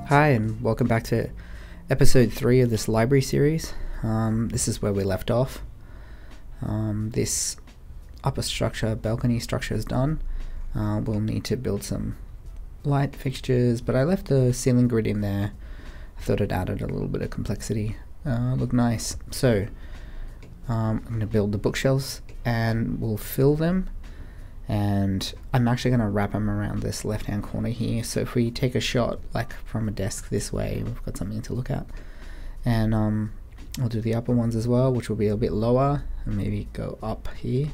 Hi, and welcome back to episode 3 of this library series. This is where we left off. This upper structure, balcony structure is done. We'll need to build some light fixtures, but I left the ceiling grid in there. I thought it added a little bit of complexity. Look nice. So I'm going to build the bookshelves and we'll fill them. And I'm actually going to wrap them around this left hand corner here, so if we take a shot like from a desk this way, we've got something to look at. And I'll do the upper ones as well, which will be a bit lower, and maybe go up here,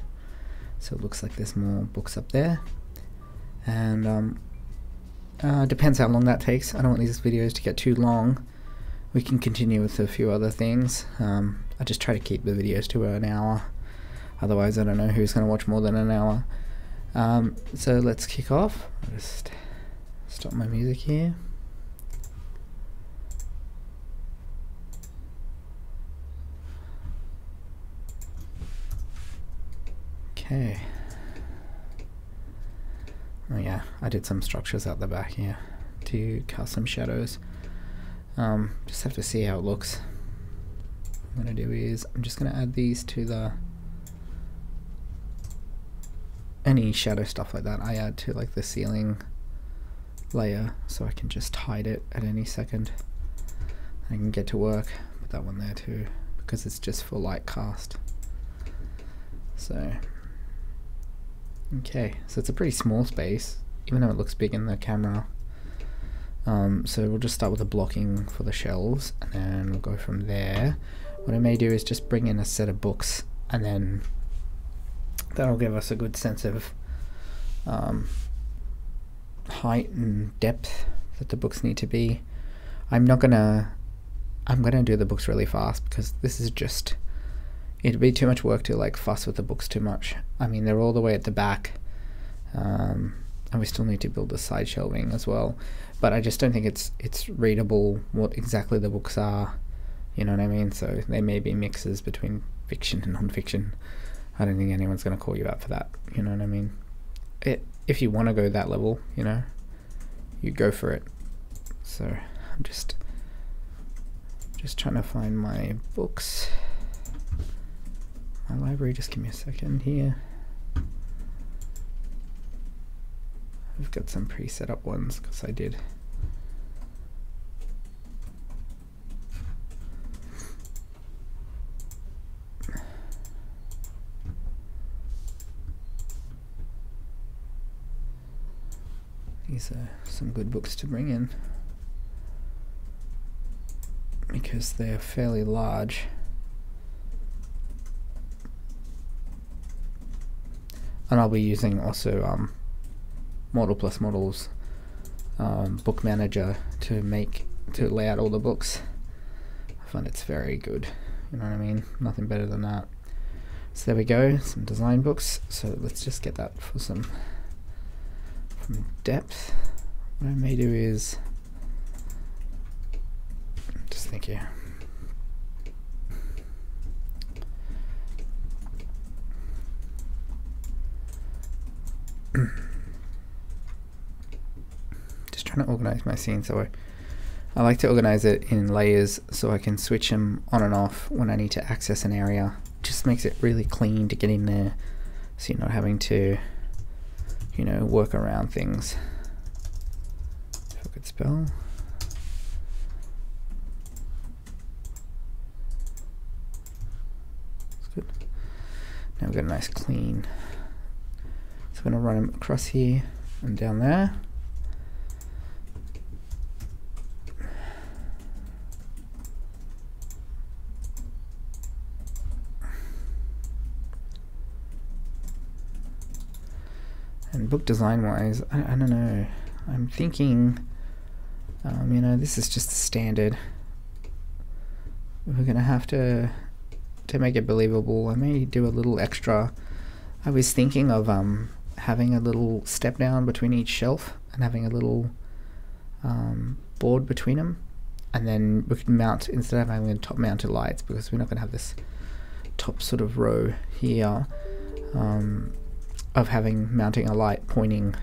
so it looks like there's more books up there. And depends how long that takes. I don't want these videos to get too long. We can continue with a few other things. I just try to keep the videos to an hour, otherwise I don't know who's going to watch more than an hour. So let's kick off. I'll just stop my music here. Okay. Oh yeah, I did some structures out the back here to cast some shadows. Just have to see how it looks. What I'm going to do is I'm just going to add these to the any shadow stuff like that I add to like the ceiling layer, so I can just hide it at any second. I can get to work. Put that one there too, because it's just for light cast. So okay, so it's a pretty small space, even though it looks big in the camera. So we'll just start with the blocking for the shelves, and then we'll go from there. What I may do is just bring in a set of books, and then that'll give us a good sense of height and depth that the books need to be. I'm gonna do the books really fast, because this is just, it'd be too much work to like fuss with the books too much. I mean, they're all the way at the back, and we still need to build the side shelving as well, but I just don't think it's readable what exactly the books are, you know what I mean? So they may be mixes between fiction and non-fiction. I don't think anyone's going to call you out for that, you know what I mean? If you want to go that level, you know, you go for it. So I'm just trying to find my books, my library. Just give me a second here. I've got some pre-set up ones because I did. These are some good books to bring in, because they're fairly large. And I'll be using also Model+Model's book manager to lay out all the books. I find it's very good, you know what I mean? Nothing better than that. So there we go, some design books. So let's just get that for some depth. What I may do is just think here. Just trying to organize my scene, so I like to organize it in layers so I can switch them on and off when I need to access an area. Just makes it really clean to get in there, so you're not having to, you know, work around things. If I could spell. That's good. Now we've got a nice clean. So I'm going to run them across here and down there. And book design wise, I don't know, I'm thinking, you know, this is just the standard. We're gonna have to make it believable. I may do a little extra. I was thinking of having a little step down between each shelf and having a little board between them, and then we could mount, instead of having top mounted lights, because we're not gonna have this top sort of row here, of mounting a light pointing,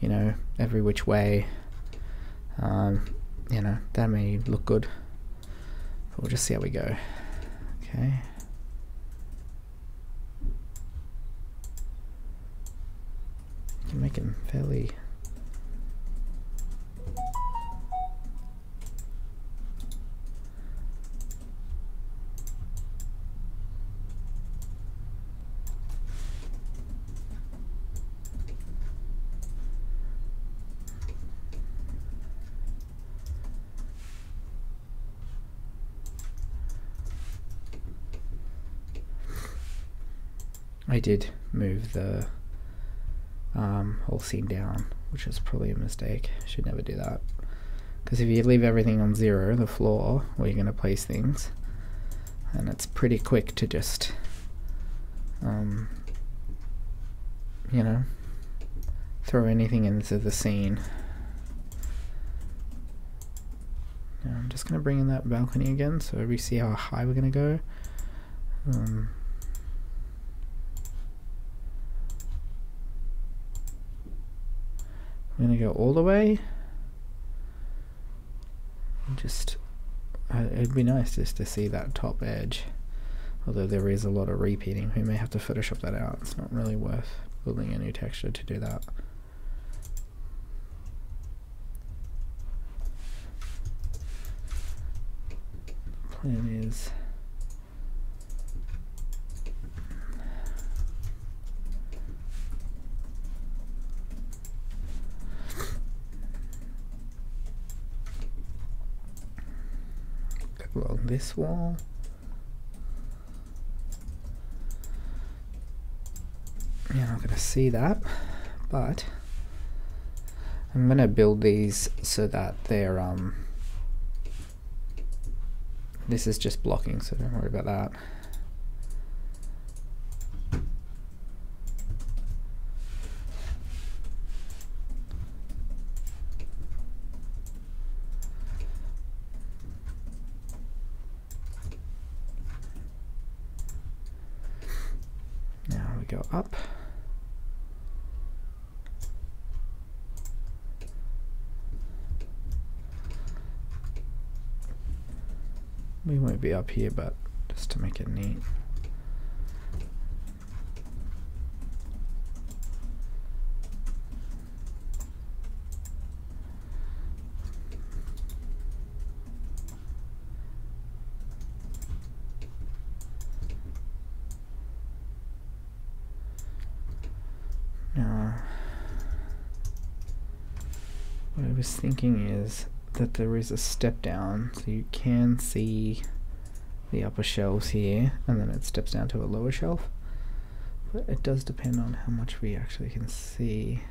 you know, every which way. you know, that may look good. But we'll just see how we go. Okay. You can make them fairly... I did move the whole seam down, which is probably a mistake. Should never do that, because if you leave everything on 0, the floor where you're going to place things, and it's pretty quick to just you know, throw anything into the scene. Now I'm just going to bring in that balcony again so we see how high we're going to go. I'm going to go all the way. Just, it'd be nice just to see that top edge. Although there is a lot of repeating, we may have to Photoshop that out. It's not really worth building a new texture to do that. Plan is along this wall. You're not going to see that, but I'm going to build these so that they're this is just blocking, so don't worry about that. Now we go up. We won't be up here, but just to make it neat. Now, what I was thinking is that there is a step down, so you can see the upper shelves here, and then it steps down to a lower shelf. But it does depend on how much we actually can see.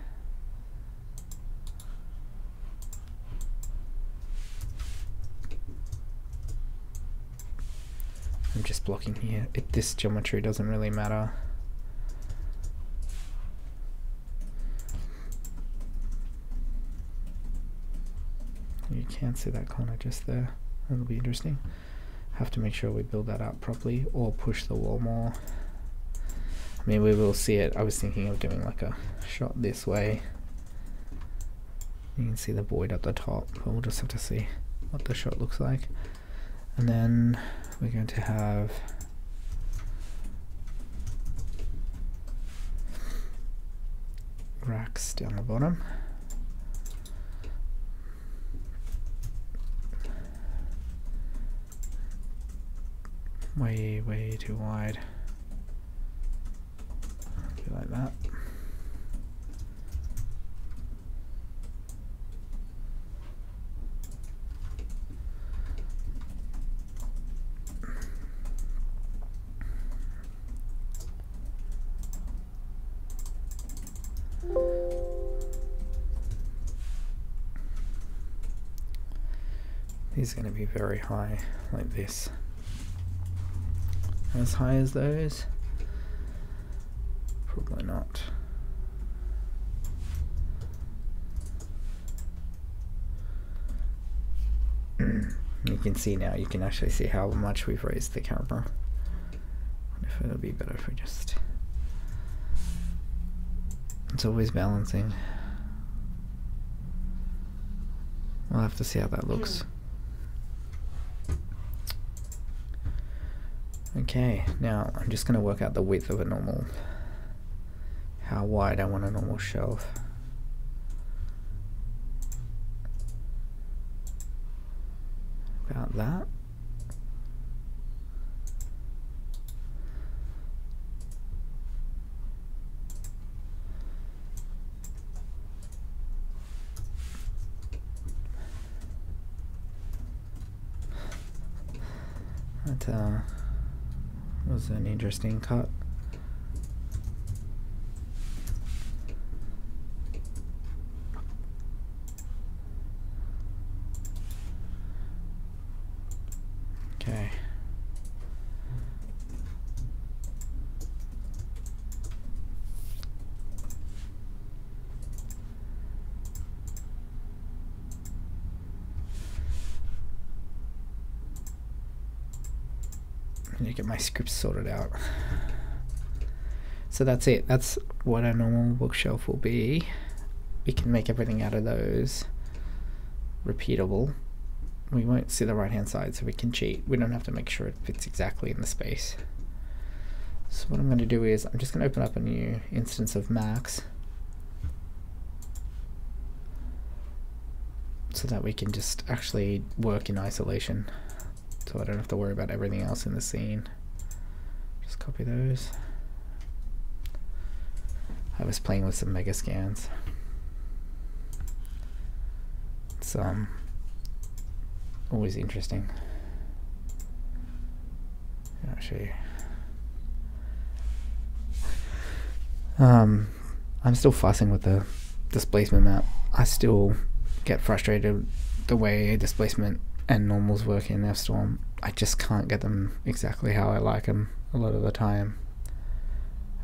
I'm just blocking here. This geometry doesn't really matter. You can't see that corner just there. That'll be interesting. Have to make sure we build that up properly, or push the wall more. I mean, we will see it. I was thinking of doing like a shot this way. You can see the void at the top, but we'll just have to see what the shot looks like. And then we're going to have racks down the bottom. Way too wide. Be like that. These are going to be very high, like this. As high as those? Probably not. You can see now, you can actually see how much we've raised the camera. I wonder if it'll be better if we just... It's always balancing. I'll have to see how that looks. Okay, now I'm just going to work out the width of a normal, how wide I want a normal shelf. About that. That was an interesting cut. Okay. I need to get my scripts sorted out. So that's it. That's what a normal bookshelf will be. We can make everything out of those. Repeatable. We won't see the right hand side, so we can cheat. We don't have to make sure it fits exactly in the space. So what I'm going to do is I'm just going to open up a new instance of Max so that we can just actually work in isolation. So I don't have to worry about everything else in the scene. Just copy those. I was playing with some mega scans. It's always interesting. I'll show you. I'm still fussing with the displacement map. I still get frustrated the way displacement and normals work in Fstorm. I just can't get them exactly how I like them a lot of the time.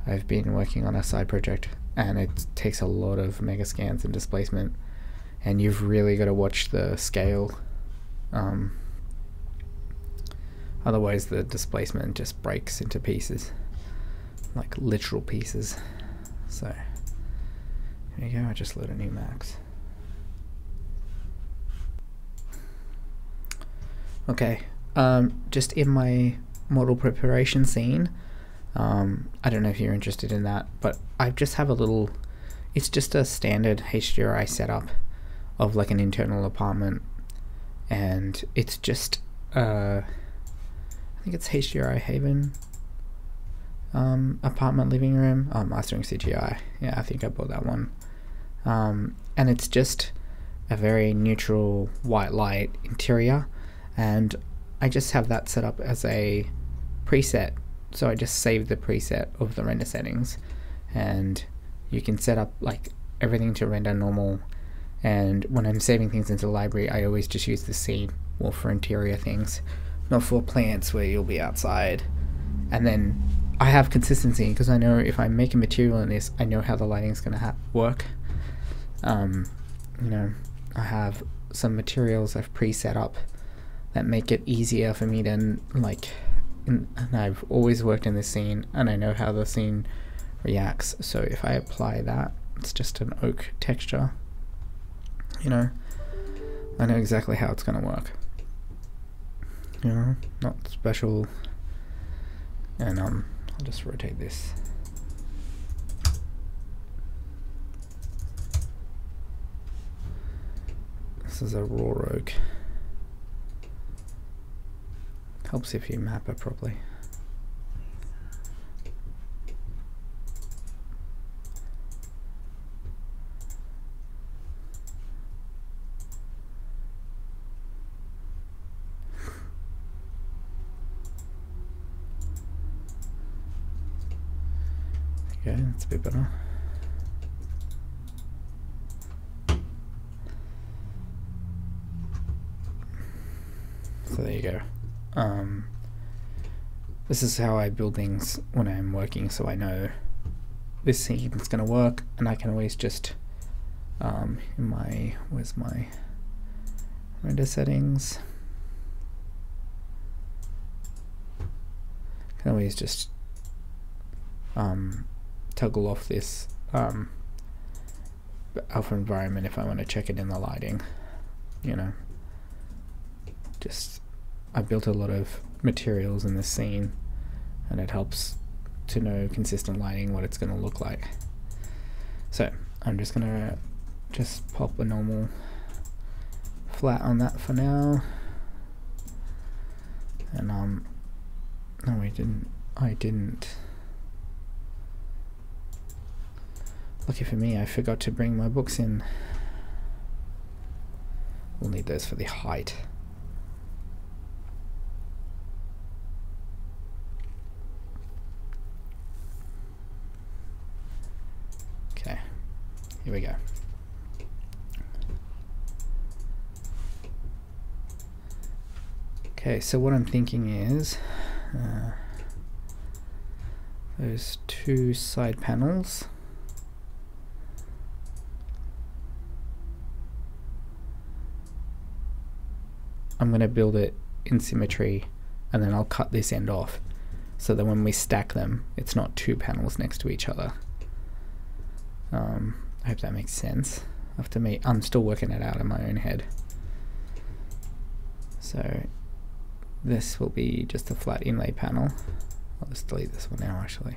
I've been working on a side project and it takes a lot of mega scans and displacement, and you've really got to watch the scale. Otherwise the displacement just breaks into pieces, like literal pieces. So here you go, I just load a new Max. Okay, just in my model preparation scene, I don't know if you're interested in that, but I just have a little, it's just a standard HDRI setup of like an internal apartment, and it's just, I think it's HDRI Haven apartment living room, mastering CGI, yeah, I think I bought that one, and it's just a very neutral white light interior. And I just have that set up as a preset, so I just save the preset of the render settings, and you can set up like everything to render normal. And when I'm saving things into the library, I always just use the scene or for interior things, not for plants where you'll be outside. And then I have consistency because I know if I make a material in this, I know how the lighting's gonna work. You know, I have some materials I've pre-set up that make it easier for me to like, and I've always worked in this scene and I know how the scene reacts. So if I apply that, it's just an oak texture, you know, I know exactly how it's gonna work, you know, not special. And I'll just rotate this. This is a raw oak. Helps if you map it properly. Okay, that's a bit better. So there you go. This is how I build things when I'm working, so I know this scene is going to work, and I can always just in my, where's my render settings, can always just toggle off this alpha environment if I want to check it in the lighting. you know, just I built a lot of materials in this scene, and it helps to know consistent lighting, what it's going to look like. So I'm just going to just pop a normal flat on that for now. And no, I didn't. Lucky for me, I forgot to bring my books in. We'll need those for the height. Okay, here we go. Okay, so what I'm thinking is those two side panels. I'm going to build it in symmetry, and then I'll cut this end off so that when we stack them, it's not two panels next to each other. I hope that makes sense. I'm still working it out in my own head. So this will be just a flat inlay panel. I'll just delete this one now, actually.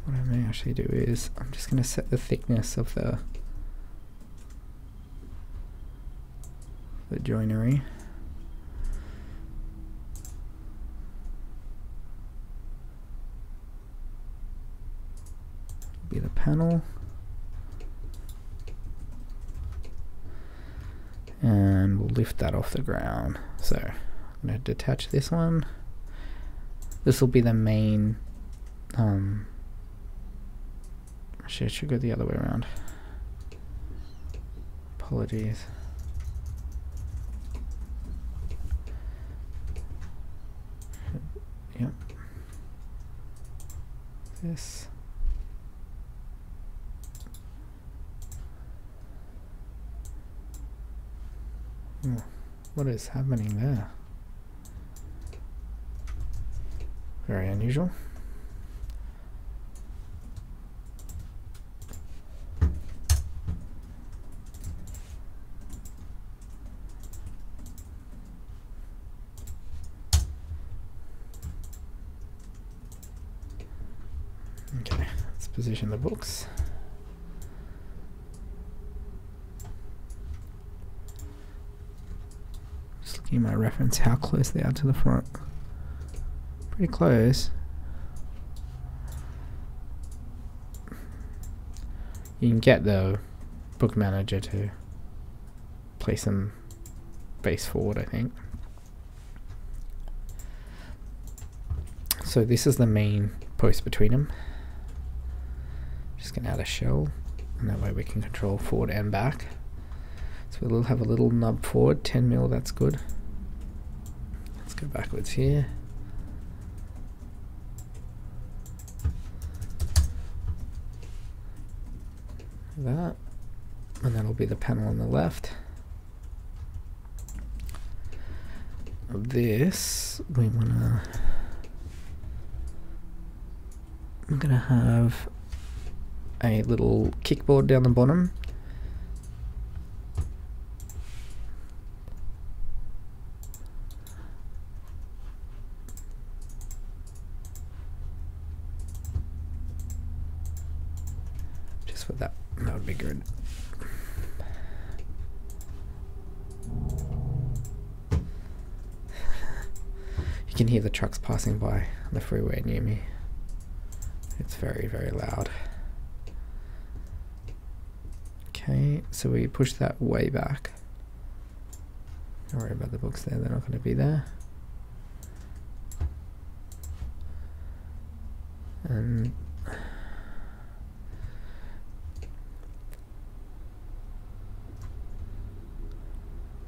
What I may actually do is I'm just going to set the thickness of the joinery. Be the panel, and we'll lift that off the ground. So I'm going to detach this one. This will be the main. Actually, it should go the other way around. Apologies. Yep. This. What is happening there? Very unusual. Okay, let's position the books. Just looking at my reference, how close they are to the front. Pretty close. You can get the book manager to place them face forward, I think. So this is the main post between them. Just going to add a shell, and that way we can control forward and back. So we'll have a little nub forward, 10 mil, that's good. Let's go backwards here. That, and that'll be the panel on the left. This, I'm gonna have a little kickboard down the bottom. Just for that would be good. You can hear the trucks passing by on the freeway near me. It's very, very loud. Okay, so we push that way back. Don't worry about the books there, they're not going to be there. And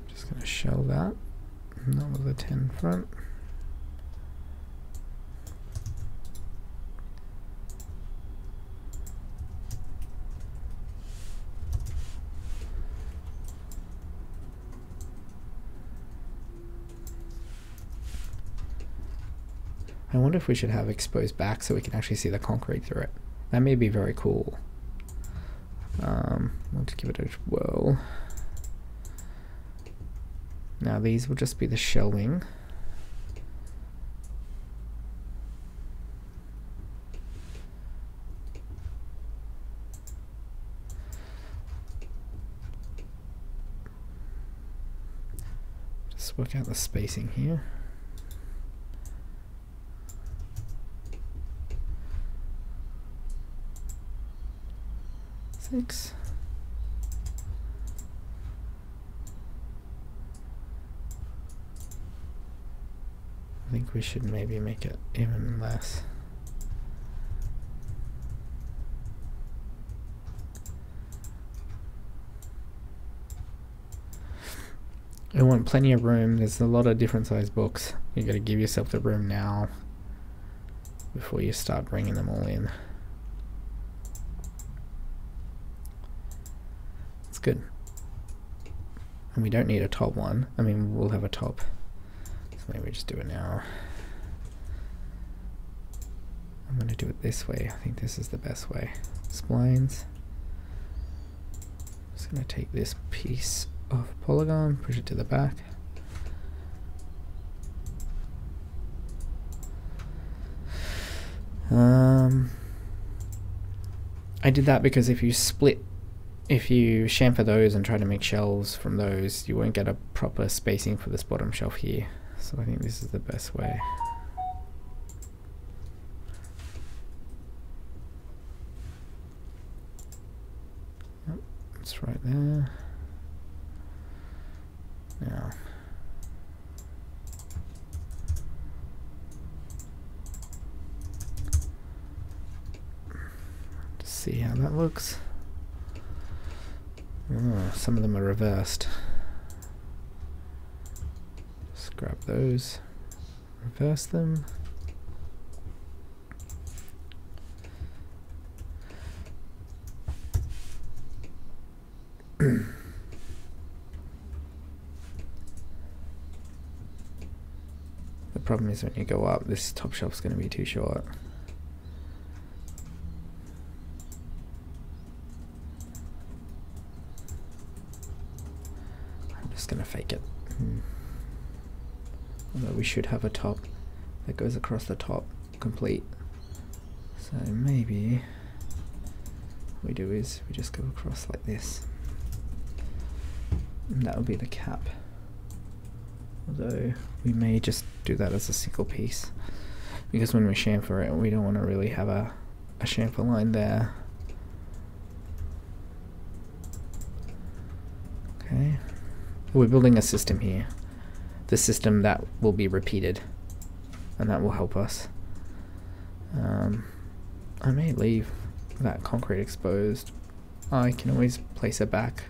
just going to shell that, not with the 10 front. I wonder if we should have exposed back so we can actually see the concrete through it. That may be very cool. Let's give it a whirl. Now these will just be the shelving. Just work out the spacing here. Six. I think we should maybe make it even less. I want plenty of room. There's a lot of different size books. You got to give yourself the room now before you start bringing them all in. It's good. And we don't need a top one. I mean, we'll have a top. So maybe we just do it now. I'm going to do it this way. I think this is the best way. Splines. Just going to take this piece of polygon, push it to the back. I did that because if you chamfer those and try to make shelves from those, you won't get a proper spacing for this bottom shelf here. So I think this is the best way. Yep, it's right there. Now, to see how that looks. Oh, some of them are reversed. Just grab those, reverse them. The problem is when you go up, this top shelf's going to be too short. I'm just going to fake it. Although we should have a top that goes across the top complete. So maybe what we do is we just go across like this. And that will be the cap. Although we may just do that as a single piece, because when we chamfer it, we don't want to really have a chamfer line there. Okay, we're building a system here. The system that will be repeated, and that will help us. I may leave that concrete exposed. I can always place it back.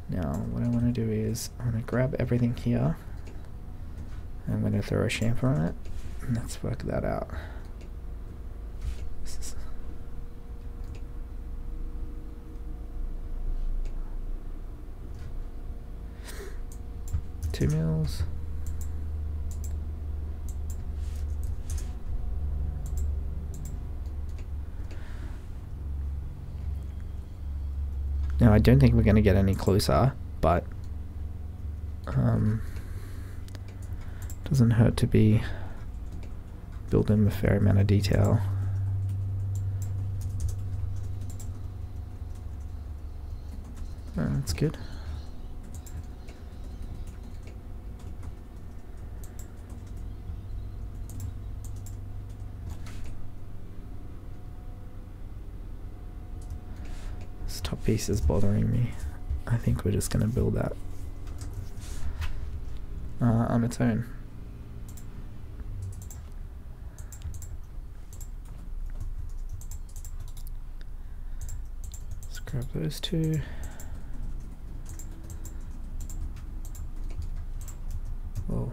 Now what I want to do is I'm going to grab everything here. I'm going to throw a chamfer on it, and let's work that out. This is 2 mils. Now I don't think we're going to get any closer, but doesn't hurt to be build in a fair amount of detail. That's good. This top piece is bothering me. I think we're just going to build that on its own. Let's grab those two. Whoa.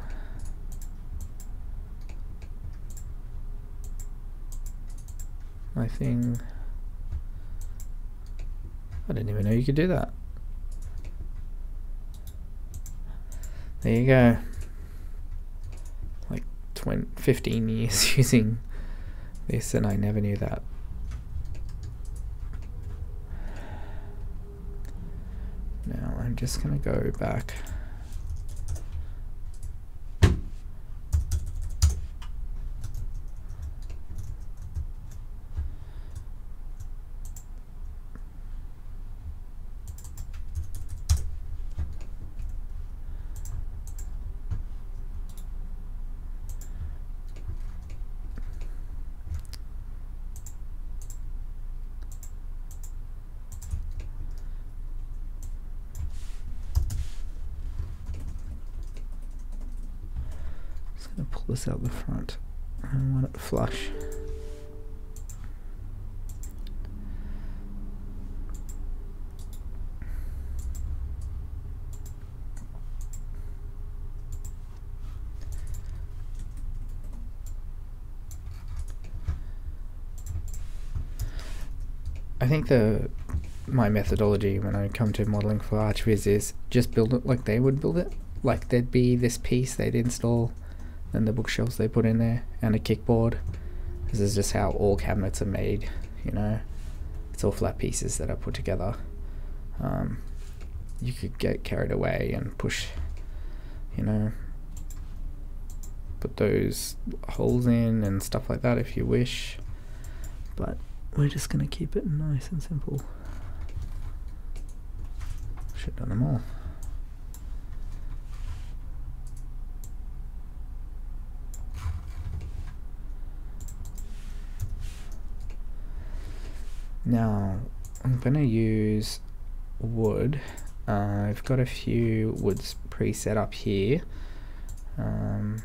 My thing. I didn't even know you could do that. There you go. just went 15 years using this and I never knew that. Now I'm just going to go back. Going to pull this out the front. I want it flush. I think my methodology when I come to modeling for ArchViz is just build it like they would build it. Like there'd be this piece they'd install, then the bookshelves they put in there, and a kickboard. This is just how all cabinets are made, you know. It's all flat pieces that are put together. You could get carried away and push, you know, put those holes in and stuff like that if you wish. But we're just going to keep it nice and simple. Should have done them all. Now I'm going to use wood. I've got a few woods pre-set up here. I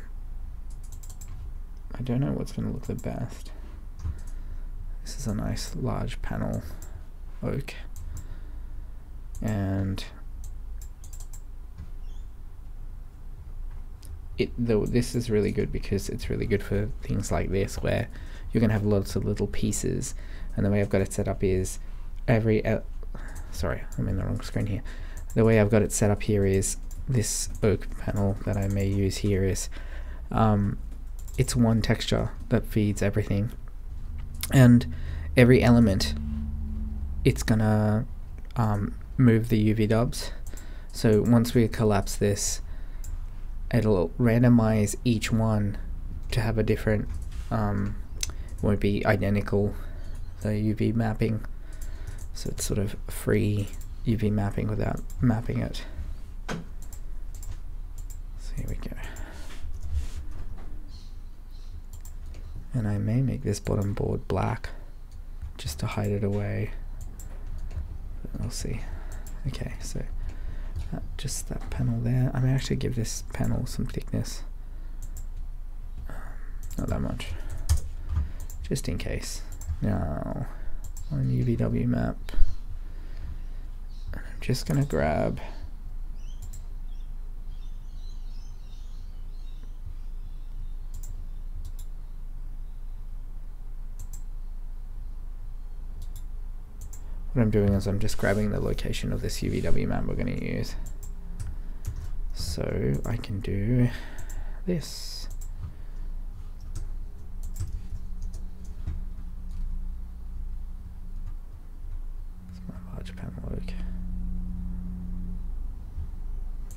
don't know what's going to look the best. This is a nice large panel oak, and this is really good because it's really good for things like this where you're going to have lots of little pieces. And the way I've got it set up is sorry, I'm in the wrong screen here. The way I've got it set up here is this oak panel that I may use here is it's one texture that feeds everything, and every element it's gonna move the UV dubs. So once we collapse this, it'll randomize each one to have a different won't be identical, the UV mapping, so it's sort of free UV mapping without mapping it. So here we go. And I may make this bottom board black just to hide it away, but we'll see. Okay, so just that panel there. I may actually give this panel some thickness, not that much, just in case. Now on UVW map, I'm just gonna grab what I'm doing is I'm just grabbing the location of this UVW map we're going to use. So I can do this. It's my large panel oak.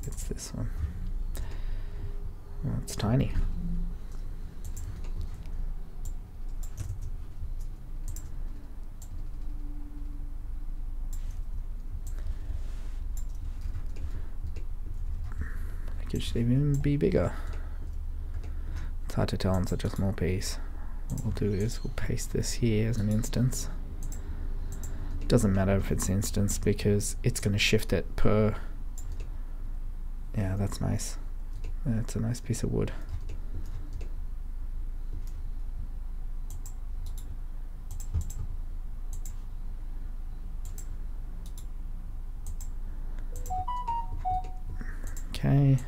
It's this one. Well, it's tiny. It should even be bigger. It's hard to tell on such a small piece. What we'll do is we'll paste this here as an instance. It doesn't matter if it's instance because it's going to shift it per. Yeah, that's nice. That's a nice piece of wood. Okay.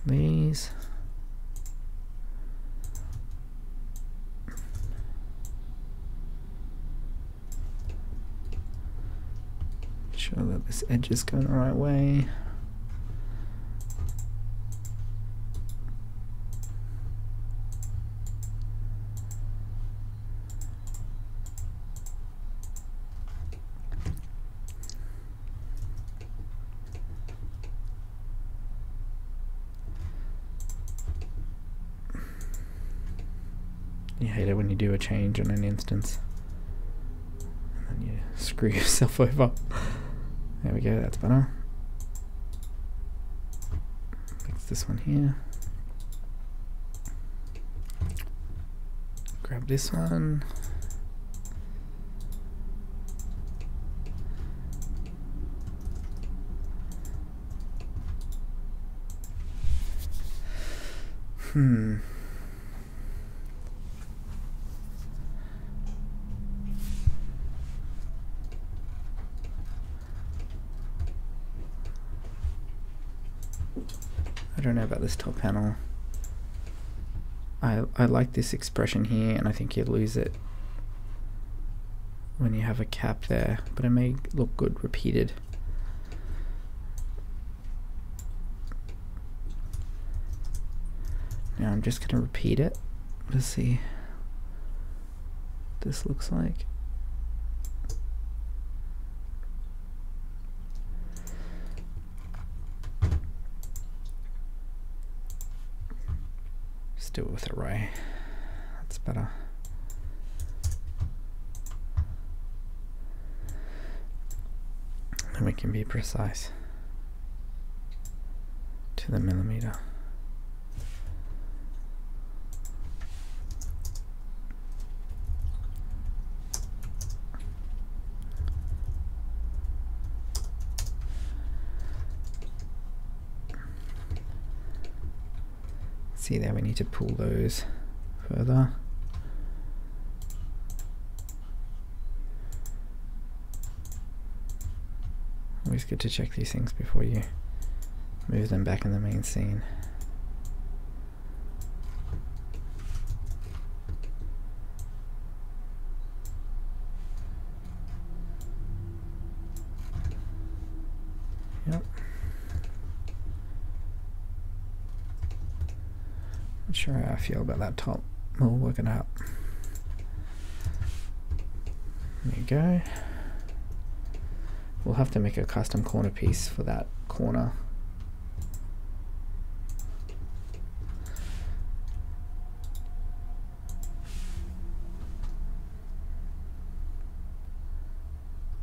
These. Make sure that this edge is going the right way. You hate it when you do a change on an instance and then you screw yourself over. There we go, that's better. Fix this one here. Grab this one. I don't know about this top panel. I like this expression here, and I think you lose it when you have a cap there, but it may look good repeated. Now I'm just going to repeat it to see what this looks like. Just do it with array. That's better. And we can be precise to the millimeter. See there, we need to pull those further. Always good to check these things before you move them back in the main scene. Yep. Not sure how I feel about that top. We'll work it out. There you go. We'll have to make a custom corner piece for that corner.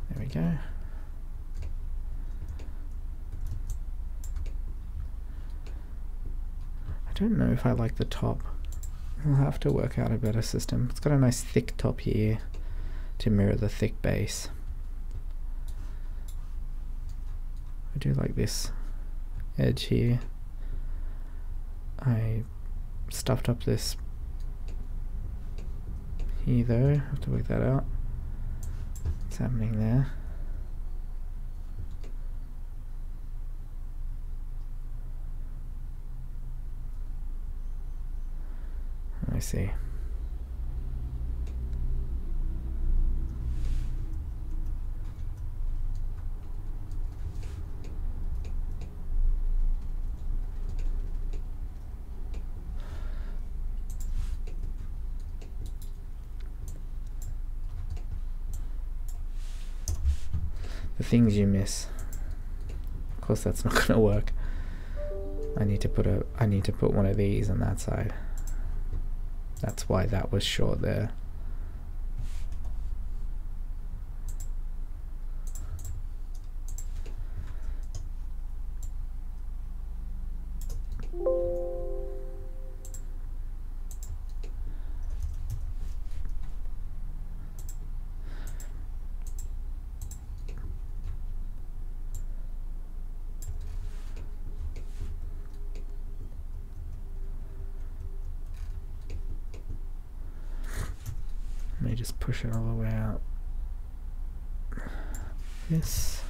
There we go. I don't know if I like the top. We'll have to work out a better system. It's got a nice thick top here to mirror the thick base. I do like this edge here. I stuffed up this here though. I have to work that out. What's happening there? I see. The things you miss. Of course, that's not going to work. I need to put one of these on that side. That's why that was short there. Let me just push it all the way out. This.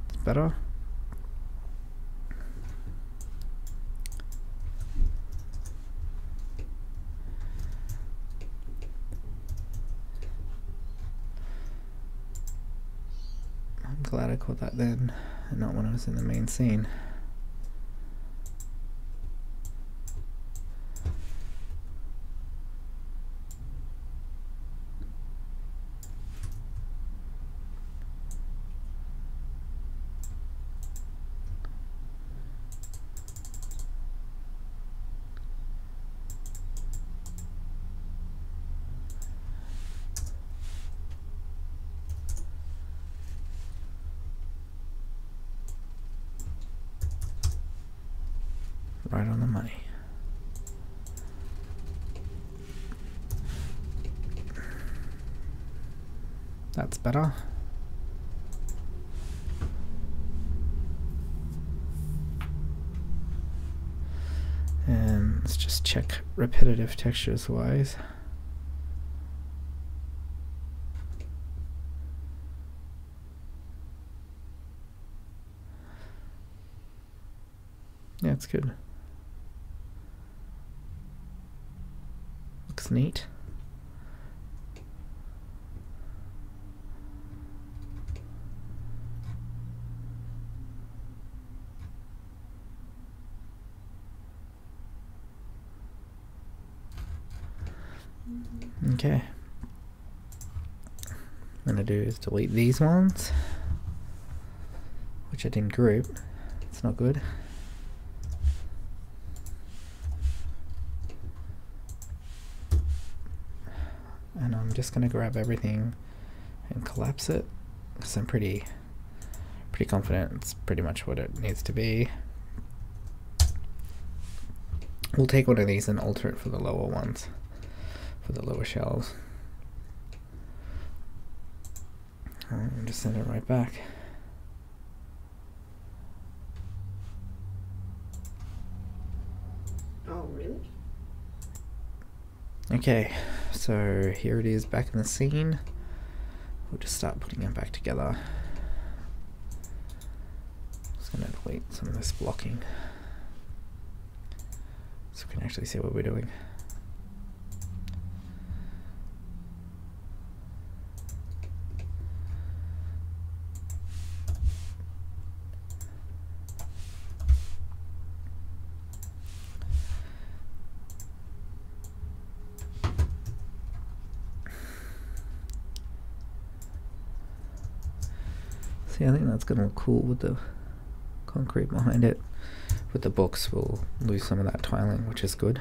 It's better. Glad I caught that then, and not when I was in the main scene. right on the money. That's better. And let's just check repetitive textures wise. Yeah, it's good. Looks neat. Okay. What I'm going to do is delete these ones, which I didn't group. It's not good. And I'm just going to grab everything and collapse it, because I'm pretty confident it's pretty much what it needs to be. We'll take one of these and alter it for the lower ones, for the lower shelves. And just send it right back. Oh, really? Okay, so here it is back in the scene. We'll just start putting it back together. Just gonna delete some of this blocking so we can actually see what we're doing. See, I think that's going to look cool with the concrete behind it. With the books, we'll lose some of that tiling, which is good.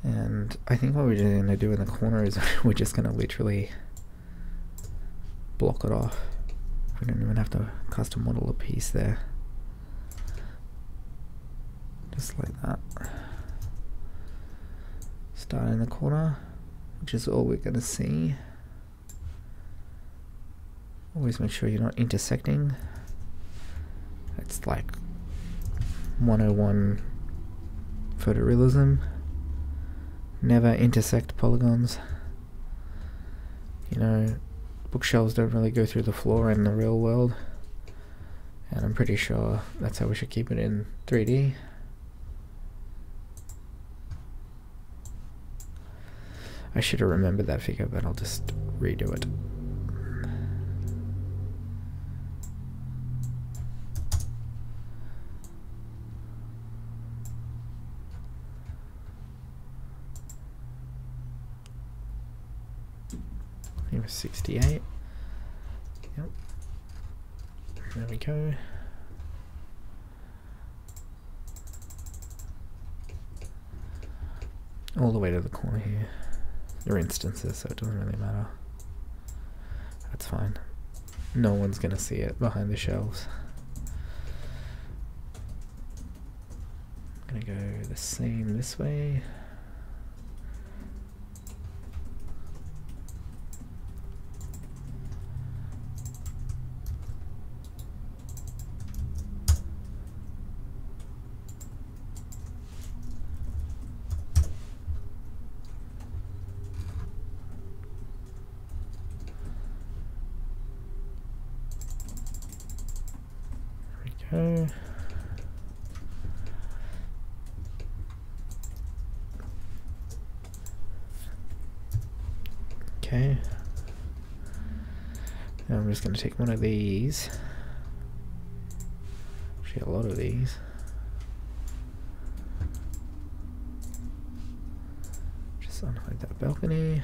And I think what we're going to do in the corner is we're just going to literally block it off. We don't even have to custom model a piece there. Just like that. Start in the corner, which is all we're going to see. Always make sure you're not intersecting. It's like 101 photorealism. Never intersect polygons. You know, bookshelves don't really go through the floor in the real world. And I'm pretty sure that's how we should keep it in 3D. I should have remembered that figure, but I'll just redo it. It was 68. Yep. There we go. All the way to the corner here. There are instances, so it doesn't really matter. That's fine. No one's gonna see it behind the shelves. I'm gonna go the same this way. Okay. Now I'm just going to take one of these. Actually, a lot of these. Just unhide that balcony.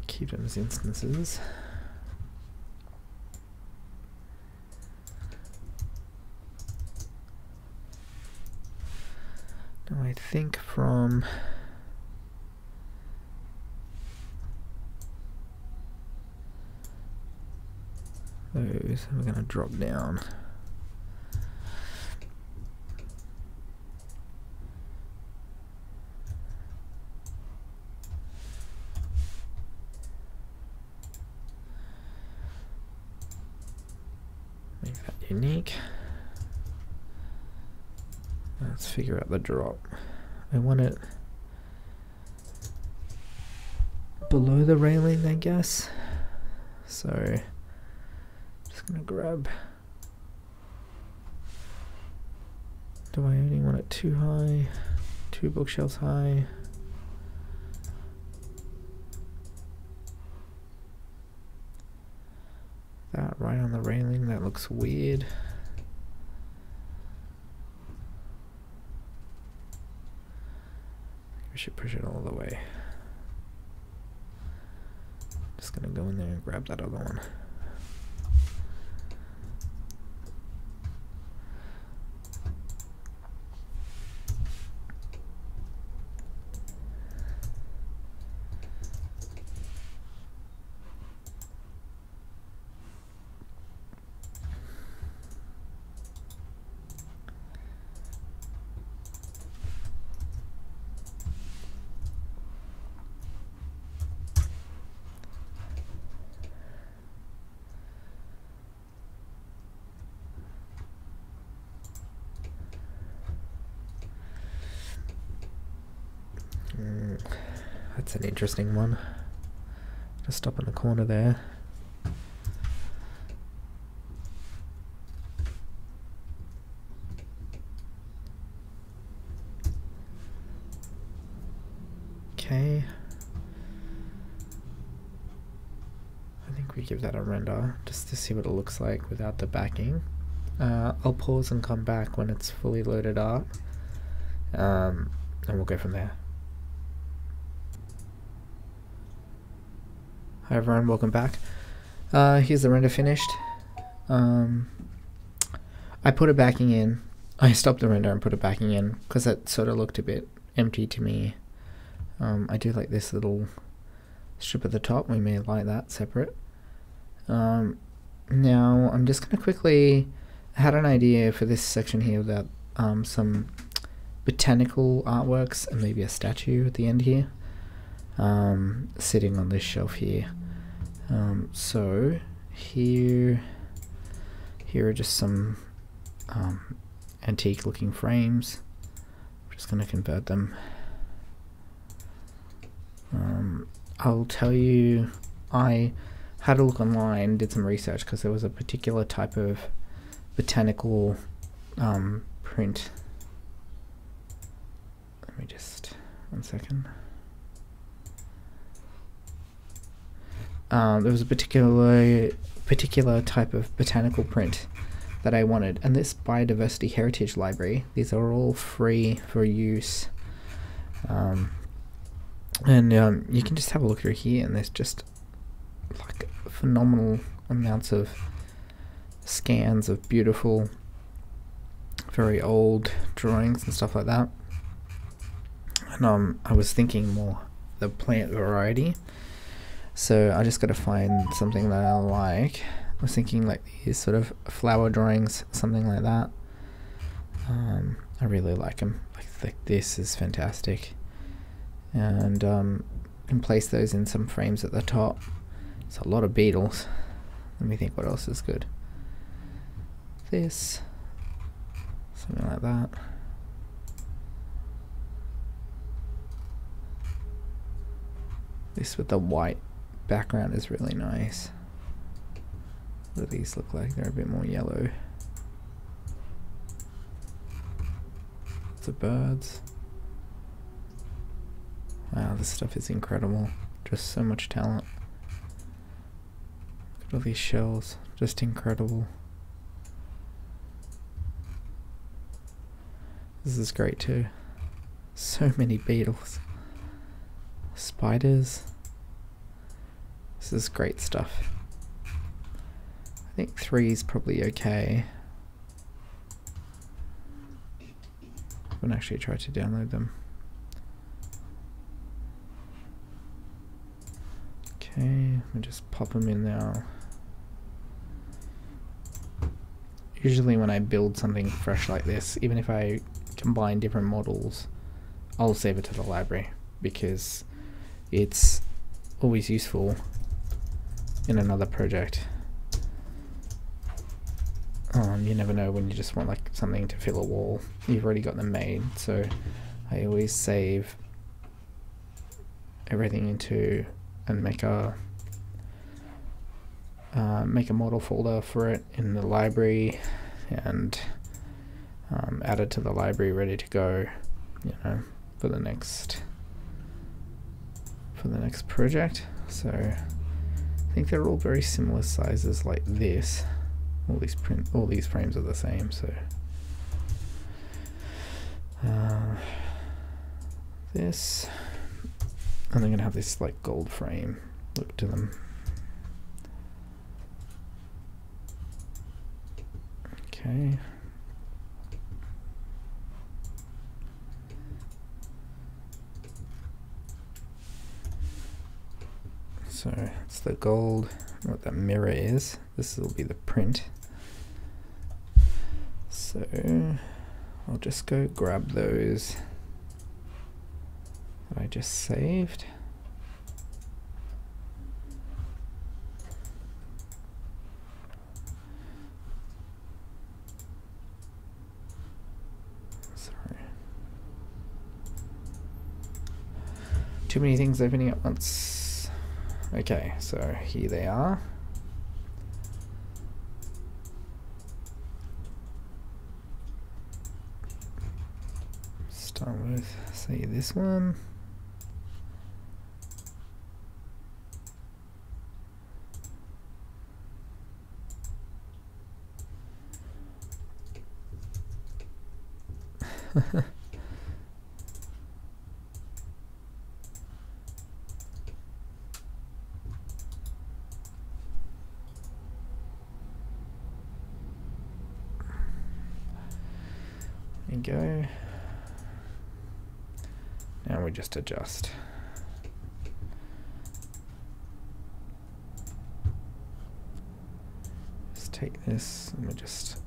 Keep them as instances. think from those, we're going to drop down. Make that unique. Let's figure out the drop. I want it below the railing, I guess. So just gonna grab. Do I only want it too high? 2 bookshelves high? That right on the railing, that looks weird. We should push it all the way. Just gonna go in there and grab that other one. That's an interesting one. Just stop in the corner there. Okay. I think we give that a render just to see what it looks like without the backing. I'll pause and come back when it's fully loaded up, and we'll go from there. Hi everyone, welcome back. Here's the render finished. I put a backing in. I stopped the render and put a backing in because it sort of looked a bit empty to me. I do like this little strip at the top. We may like that separate. Now I'm just going to quickly, I had an idea for this section here that some botanical artworks and maybe a statue at the end here, sitting on this shelf here. So here are just some antique looking frames. I'm just going to convert them. I'll tell you, I had a look online, did some research because there was a particular type of botanical print. Let me just, 1 second. There was a particular type of botanical print that I wanted, and this biodiversity heritage library, these are all free for use, and you can just have a look through here, and there's just like phenomenal amounts of scans of beautiful, very old drawings and stuff like that. And I was thinking more the plant variety. So I just got to like something that I like. I was thinking like these sort of flower drawings, something like that. I really like them. Like this is fantastic. And can place those in some frames at the top. It's a lot of beetles. Let me think what else is good. This, something like that. This with the white background is really nice. What do these look like? They're a bit more yellow. Lots of birds. Wow, this stuff is incredible. Just so much talent. Look at all these shells. Just incredible. This is great too. So many beetles. Spiders. This is great stuff. I think 3 is probably okay. I haven't actually tried to download them. Okay, we'll just pop them in now. Usually when I build something fresh like this, even if I combine different models, I'll save it to the library because it's always useful in another project. You never know when you just want like something to fill a wall. You've already got them made, so I always save everything into and make a model folder for it in the library and add it to the library ready to go, you know, for the next project. So I think they're all very similar sizes like this. All these frames are the same, so this, and they're gonna have this like gold frame look to them. Okay. So it's the gold, what the mirror is. This will be the print. So I'll just go grab those that I just saved. Sorry. Too many things opening at once. Okay, so here they are. Start with, say, this one. There you go. Now we just adjust. Just take this and we just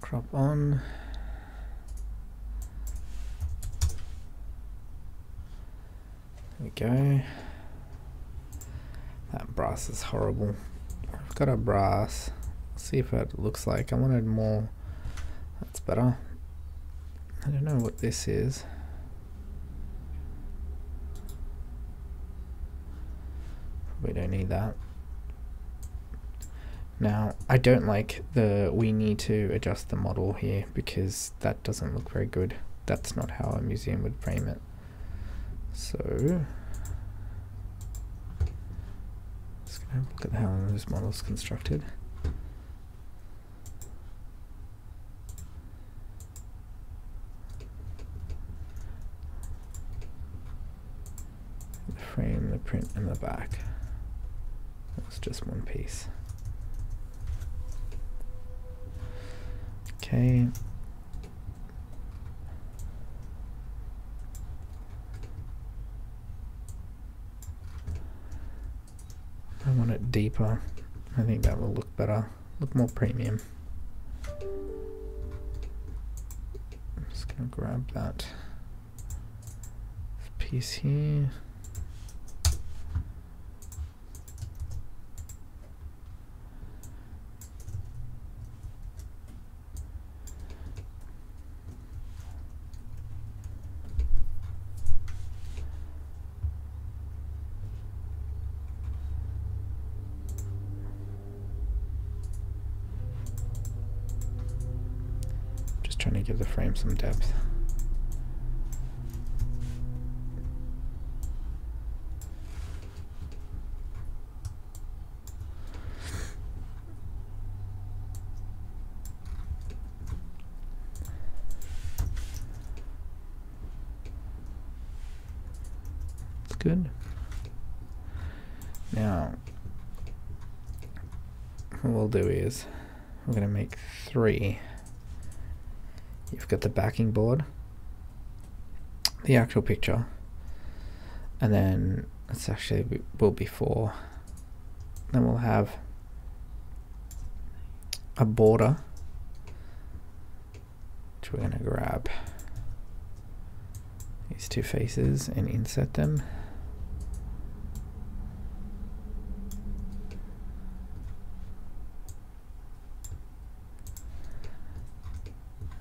crop on. There we go. That brass is horrible. I've got a brass. Let's see if it looks like. I wanted more. That's better. I don't know what this is. Probably don't need that. Now, I don't like the we need to adjust the model here because that doesn't look very good. That's not how a museum would frame it. So, just gonna look at how this model is constructed. The frame, the print, and the back. That's just one piece. Okay. I want it deeper. I think that will look better, look more premium. I'm just gonna grab that piece here. Trying to give the frame some depth. good. Now, what we'll do is we're going to make 3. You've got the backing board, the actual picture, and then it's actually will be 4. Then we'll have a border, which we're going to grab these 2 faces and insert them.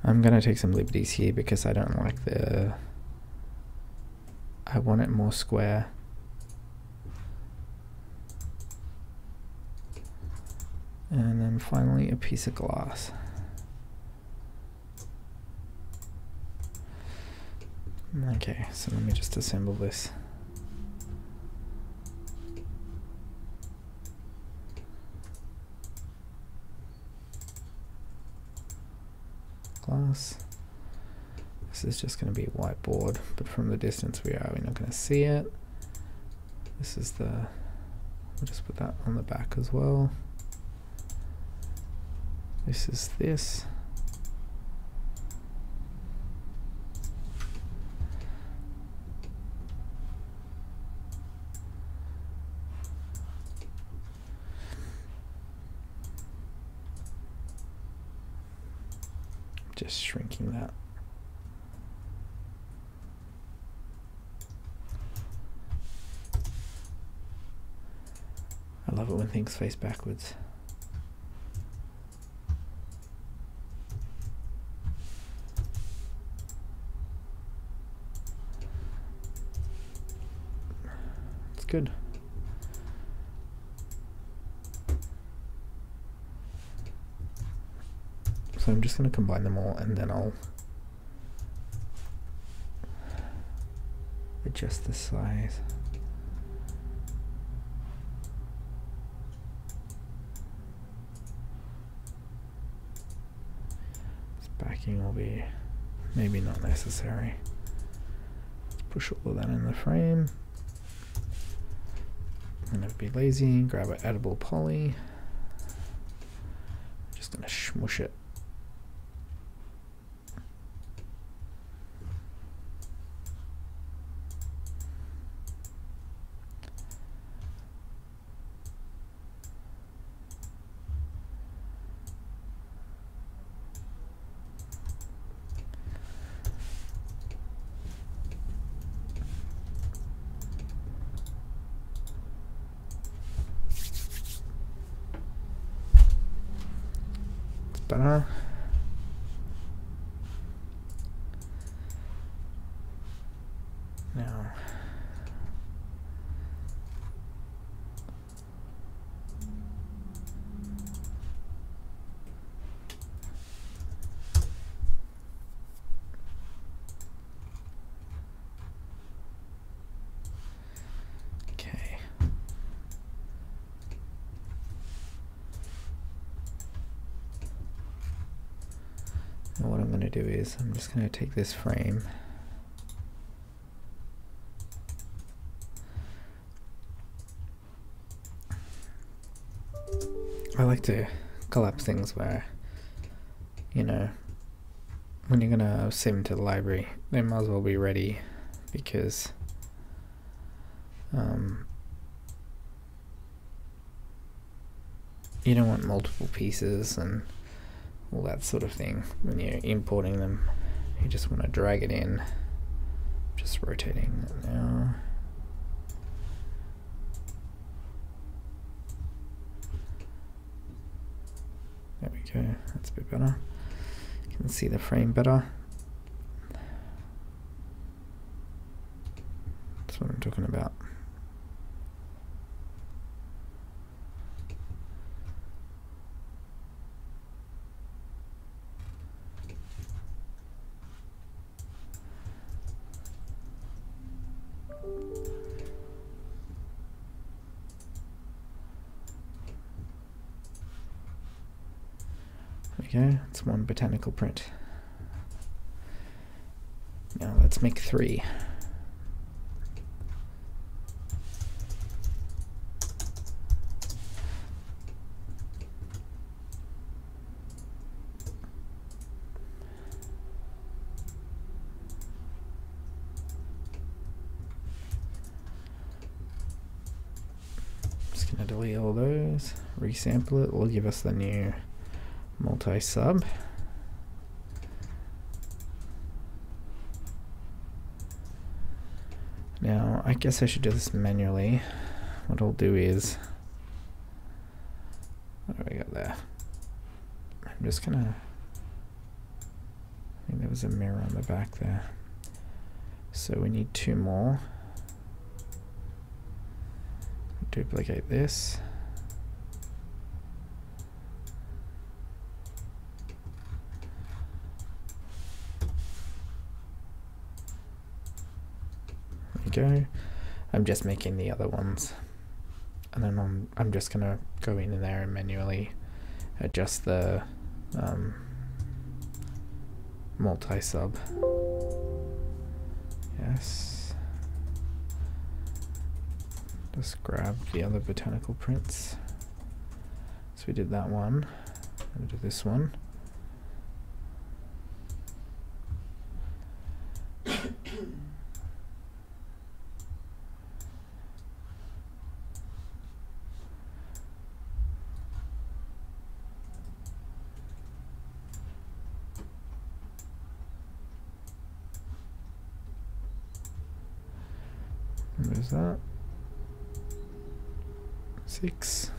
I'm going to take some liberties here because I don't like I want it more square. And then finally a piece of glass. Okay, so let me just assemble this. Glass. This is just going to be a whiteboard, but from the distance we're not going to see it. This is we'll just put that on the back as well. This is this. Just shrinking that. I love it when things face backwards. It's good. So I'm just going to combine them all and then I'll adjust the size. This backing will be maybe not necessary. Let's push all of that in the frame. I'm going to be lazy, grab an edible poly. Just going to smush it. Better. Now, okay. Now what I'm going to do is I'm just going to take this frame I like to collapse things where, you know, when you're going to save them to the library, they might as well be ready because you don't want multiple pieces and all that sort of thing when you're importing them. You just want to drag it in. Just rotating it now. There we go, that's a bit better. You can see the frame better. That's what I'm talking about. Okay, it's one botanical print. Now let's make 3. Just going to delete all those, resample it, will give us the new multi-sub. Now, I guess I should do this manually. What I'll do is, what do we got there? I'm just gonna, I think there was a mirror on the back there. So we need 2 more. Duplicate this. There we go. I'm just making the other ones. And then I'm just gonna go in there and manually adjust the multi-sub. Yes. Just grab the other botanical prints. So we did that one. We'll do this one. Where's that? 6.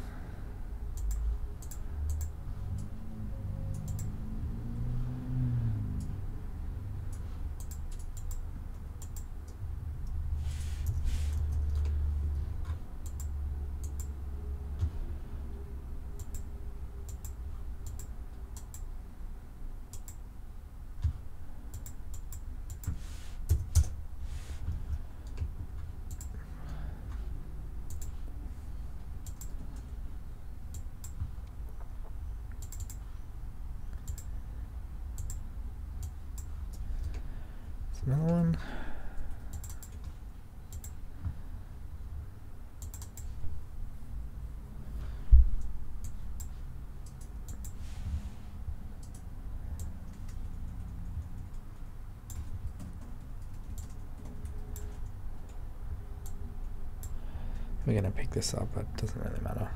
Another one. We're gonna pick this up, but it doesn't really matter.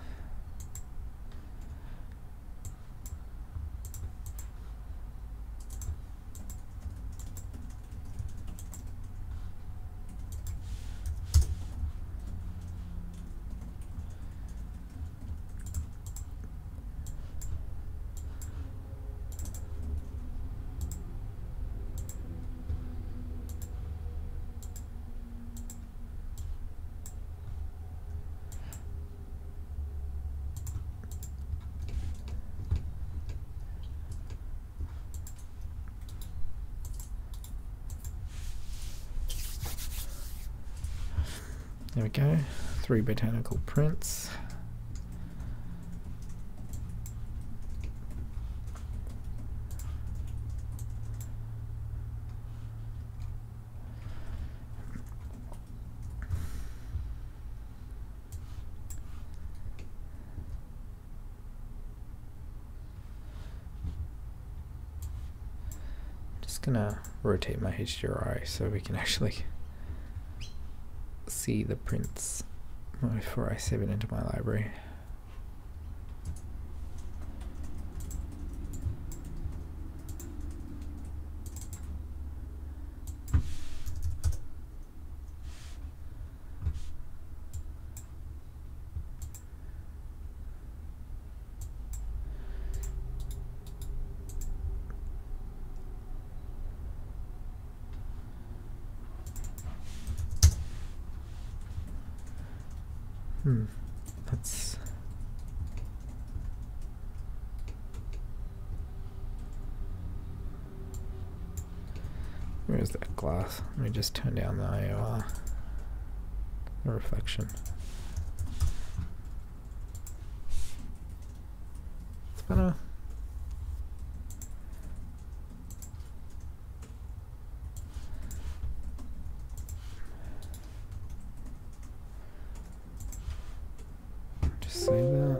There we go, 3 botanical prints. Just gonna rotate my HDRI so we can actually see the prints before I save it into my library. That's where's that glass? Let me just turn down the IOR, the reflection. It's better. Save that.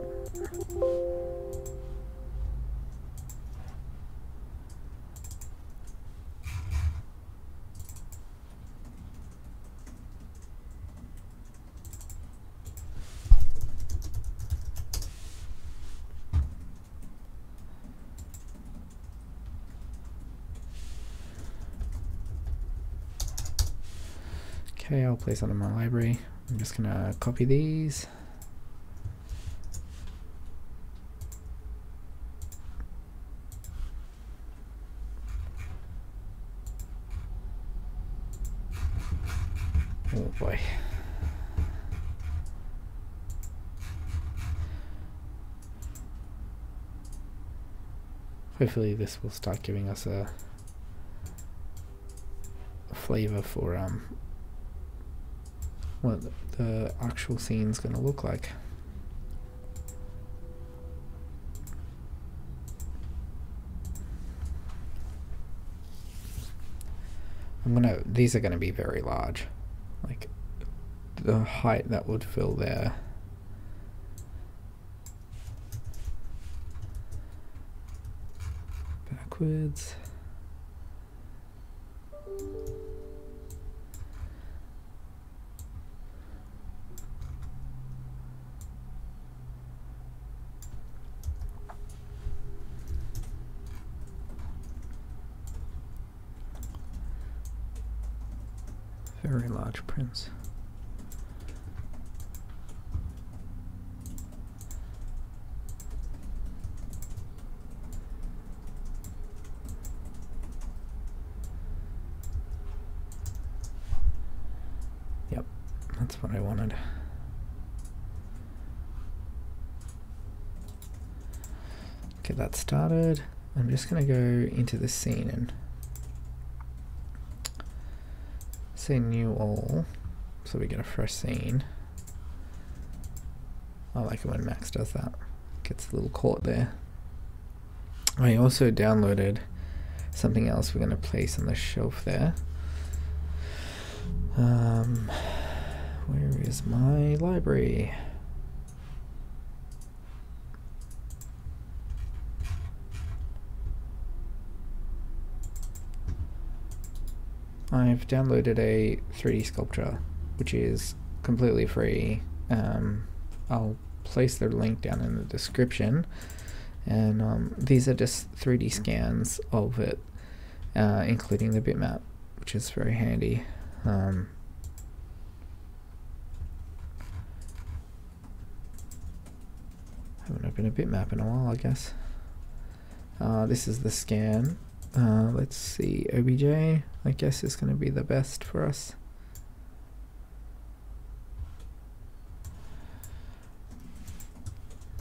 Okay, I'll place it in my library. I'm just gonna copy these. Oh boy. Hopefully this will start giving us a flavor for what the actual scene's going to look like. These are going to be very large, like the height that would fill there. Backwards. Very large prints. Yep, that's what I wanted. Get that started. I'm just going to go into the scene and say new all, so we get a fresh scene. I like it when Max does that. Gets a little caught there. I also downloaded something else we're going to place on the shelf there. Where is my library? I've downloaded a 3D sculpture, which is completely free. I'll place the link down in the description, and these are just 3D scans of it, including the bitmap, which is very handy. Haven't opened a bitmap in a while, I guess. This is the scan. Let's see, OBJ, I guess is going to be the best for us.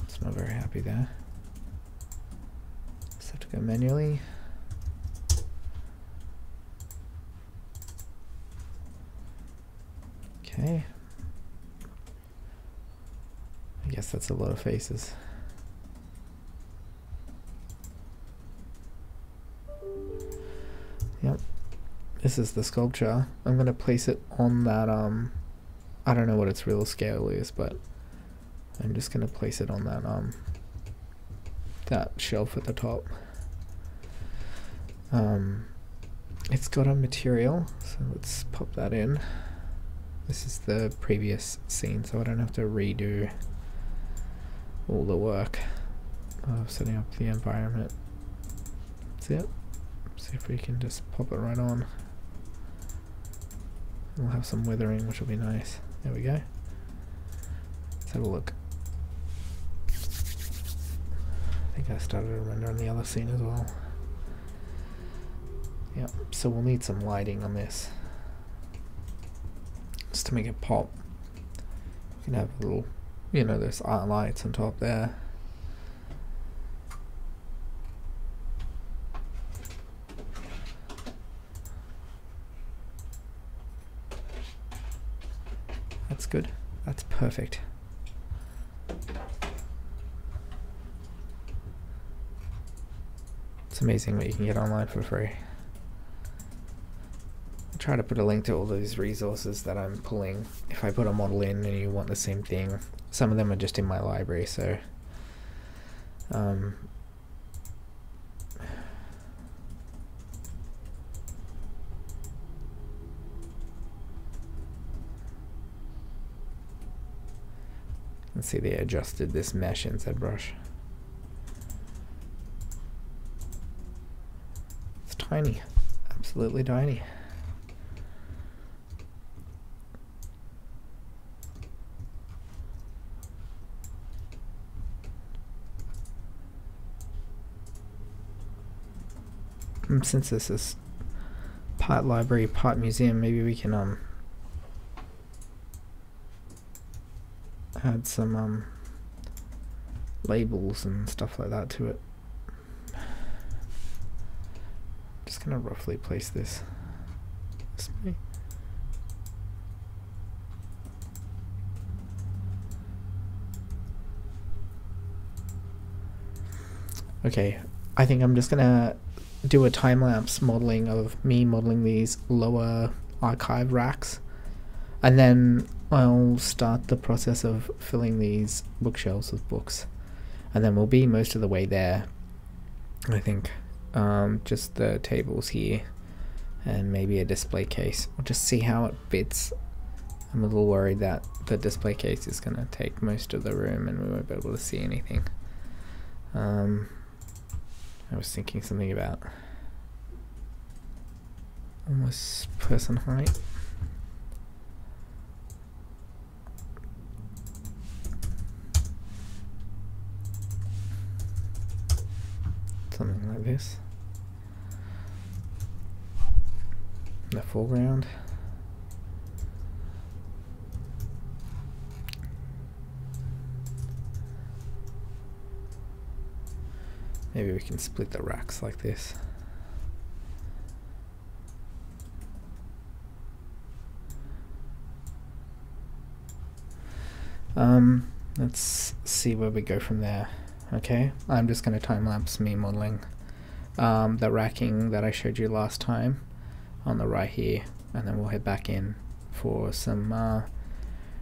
It's not very happy there. Just have to go manually. Okay. I guess that's a lot of faces. Yep, this is the sculpture. I'm going to place it on that, I don't know what its real scale is, but I'm just going to place it on that, that shelf at the top. It's got a material, so let's pop that in. This is the previous scene, so I don't have to redo all the work of setting up the environment. That's it. See if we can just pop it right on. We'll have some weathering, which will be nice. There we go. Let's have a look. I think I started to render on the other scene as well. Yep, so we'll need some lighting on this, just to make it pop. We can have a little, you know, there's art lights on top there. That's good. That's perfect. It's amazing what you can get online for free. I'll try to put a link to all those resources that I'm pulling. If I put a model in and you want the same thing, some of them are just in my library, so let's see, they adjusted this mesh in ZBrush. It's tiny, absolutely tiny. since this is part library, part museum, maybe we can add some labels and stuff like that to it. Just gonna roughly place this way. Okay, I think I'm just gonna do a time-lapse modeling of me modeling these lower archive racks, and then I'll start the process of filling these bookshelves with books, and then we'll be most of the way there, I think. Just the tables here and maybe a display case. We'll just see how it fits. I'm a little worried that the display case is gonna take most of the room and we won't be able to see anything. I was thinking something about almost person height. Something like this. In the foreground. Maybe we can split the racks like this. Let's see where we go from there. Okay, I'm just going to time-lapse me modeling the racking that I showed you last time on the right here, and then we'll head back in for some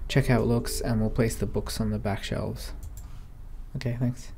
check how it looks, and we'll place the books on the back shelves. Okay, thanks.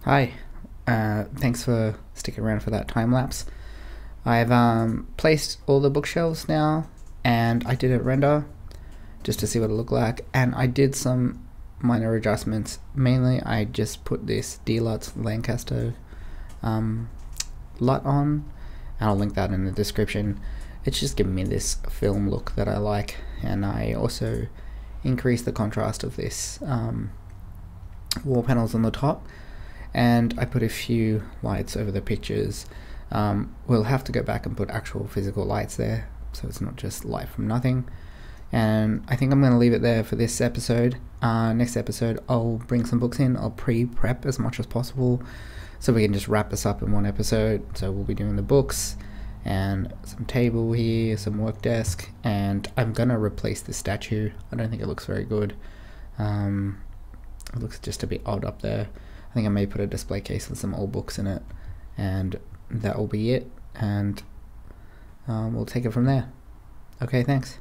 Hi, thanks for sticking around for that time lapse. I've placed all the bookshelves now, and I did a render just to see what it looked like, and I did some minor adjustments. Mainly I just put this D-LUT's Lancaster LUT on, and I'll link that in the description. It's just giving me this film look that I like, and I also increased the contrast of this wall panels on the top, and I put a few lights over the pictures. We'll have to go back and put actual physical lights there, so it's not just light from nothing. And I think I'm going to leave it there for this episode. Next episode I'll bring some books in. I'll pre-prep as much as possible so we can just wrap this up in one episode. So we'll be doing the books and some table here, some work desk, and I'm going to replace this statue. I don't think it looks very good. It looks just a bit odd up there. I think I may put a display case with some old books in it, and that will be it, and we'll take it from there. Okay, thanks.